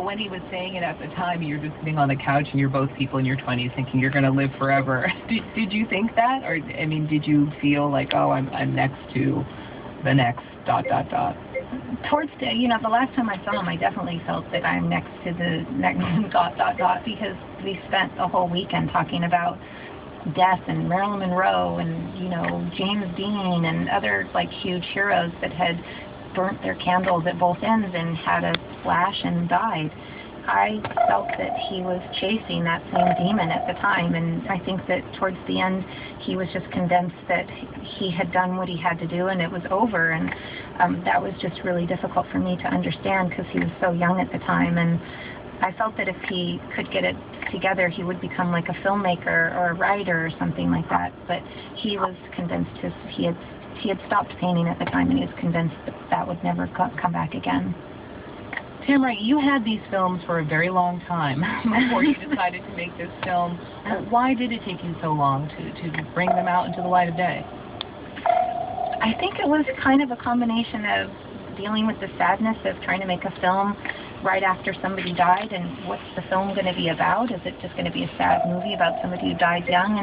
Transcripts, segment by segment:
when he was saying it at the time, you're just sitting on the couch and you're both people in your 20s thinking you're going to live forever. Did you think that? Or, I mean, did you feel like, oh, I'm next to the next ... Towards the, the last time I saw him, I definitely felt that I'm next to the next ... because we spent the whole weekend talking about death and Marilyn Monroe and, James Dean and other, like, huge heroes that had burnt their candles at both ends and had a splash and died. I felt that he was chasing that same demon at the time, and I think that towards the end he was just convinced that he had done what he had to do and it was over, and that was just really difficult for me to understand because he was so young at the time, and I felt that if he could get it together he would become like a filmmaker or a writer or something like that, but he was convinced he had stopped painting at the time, and he was convinced that would never come back again. Tamara, you had these films for a very long time before you decided to make this film. Why did it take you so long to bring them out into the light of day? I think it was kind of a combination of dealing with the sadness of trying to make a film right after somebody died, and what's the film going to be about? Is it just going to be a sad movie about somebody who died young?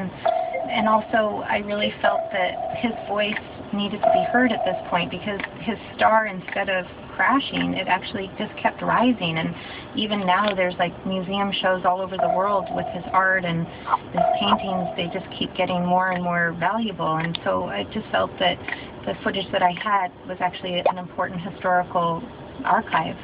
And also I really felt that his voice needed to be heard at this point because his star, instead of crashing, it actually just kept rising, and even now there's like museum shows all over the world with his art and his paintings. They just keep getting more and more valuable, and so I just felt that the footage that I had was actually an important historical archive.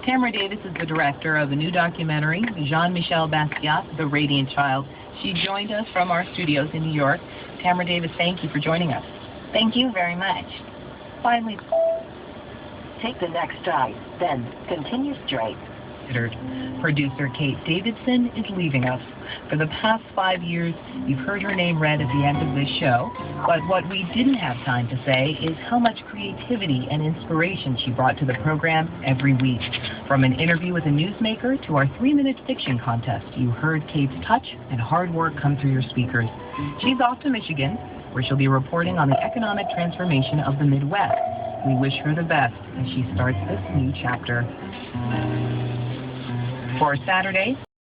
Tamara Davis is the director of a new documentary, Jean-Michel Basquiat, The Radiant Child. She joined us from our studios in New York. Tamara Davis, thank you for joining us. Thank you very much. Finally, take the next drive, then continue straight. Producer Kate Davidson is leaving us. For the past 5 years, you've heard her name read at the end of this show, but what we didn't have time to say is how much creativity and inspiration she brought to the program every week. From an interview with a newsmaker to our 3-minute fiction contest, you heard Kate's touch and hard work come through your speakers. She's off to Michigan, where she'll be reporting on the economic transformation of the Midwest. We wish her the best as she starts this new chapter. For Saturday,